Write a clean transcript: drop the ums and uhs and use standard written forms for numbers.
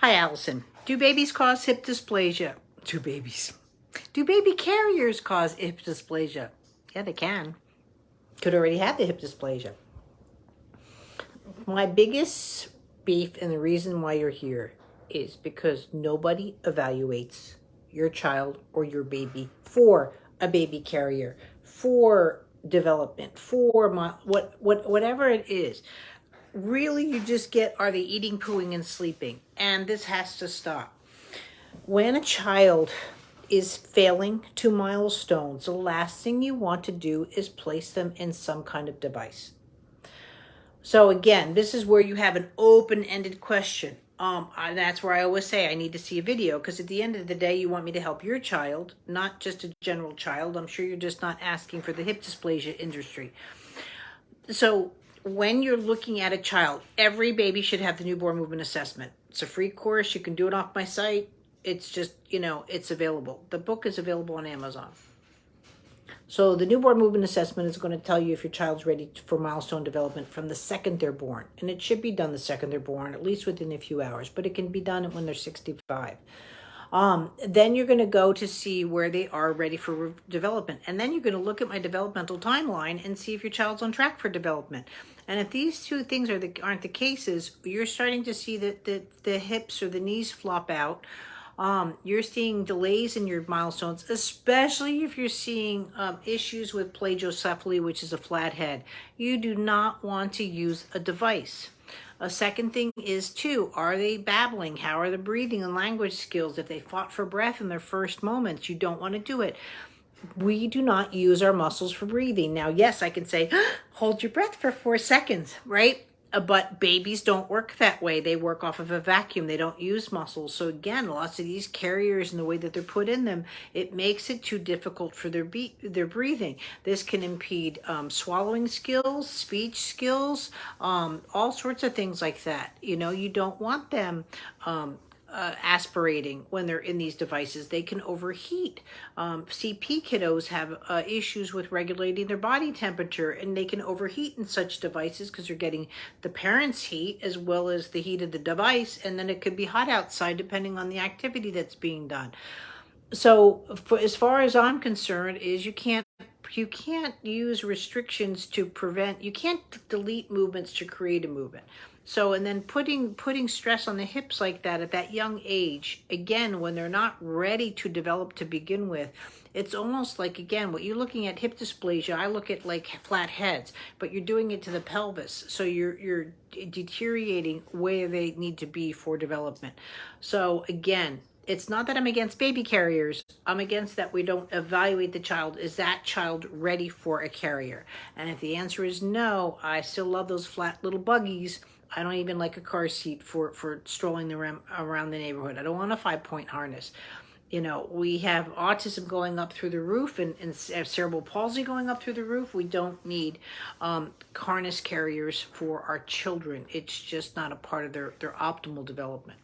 Hi, Allison. Do babies cause hip dysplasia? Do baby carriers cause hip dysplasia? Yeah, they can. Could already have the hip dysplasia. My biggest beef and the reason why you're here is because nobody evaluates your child or your baby for a baby carrier, for development, for whatever it is. Really, you just get, are they eating, pooing, and sleeping? And this has to stop. When a child is failing 2 milestones, the last thing you want to do is place them in some kind of device. So again, this is where you have an open-ended question. That's where I always say I need to see a video, because at the end of the day, you want me to help your child, not just a general child. I'm sure you're just not asking for the hip dysplasia industry. So when you're looking at a child, every baby should have the newborn movement assessment. It's a free course. You can do it off my site. It's just, it's available. The book is available on Amazon. So the newborn movement assessment is going to tell you if your child's ready for milestone development from the second they're born. And it should be done the second they're born, at least within a few hours, but it can be done when they're 65. Then you're going to go to see where they are ready for development. And then you're going to look at my developmental timeline and see if your child's on track for development. And if these two things aren't the cases, you're starting to see that the hips or the knees flop out. You're seeing delays in your milestones, especially if you're seeing issues with plagiocephaly, which is a flat head. You do not want to use a device. A second thing is, too, are they babbling? How are the breathing and language skills? If they fought for breath in their first moments, you don't want to do it. We do not use our muscles for breathing. Now, yes, I can say, hold your breath for 4 seconds, right? But babies don't work that way. They work off of a vacuum. They don't use muscles. So again, lots of these carriers and the way that they're put in them, it makes it too difficult for their breathing. This can impede swallowing skills, speech skills, all sorts of things like that. You don't want them aspirating when they're in these devices. They can overheat. CP kiddos have issues with regulating their body temperature, and they can overheat in such devices because they're getting the parents' heat as well as the heat of the device, and then it could be hot outside depending on the activity that's being done. So as far as I'm concerned, is you can't use restrictions to prevent, you can't delete movements to create a movement. So, and then putting stress on the hips like that at that young age, again, when they're not ready to develop to begin with, it's almost like, again, what you're looking at hip dysplasia, I look at like flat heads, but you're doing it to the pelvis. So you're deteriorating where they need to be for development. So again, it's not that I'm against baby carriers. I'm against that we don't evaluate the child. Is that child ready for a carrier? And if the answer is no, I still love those flat little buggies. I don't even like a car seat for strolling around the neighborhood. I don't want a 5-point harness. We have autism going up through the roof and cerebral palsy going up through the roof. We don't need harness carriers for our children. It's just not a part of their optimal development.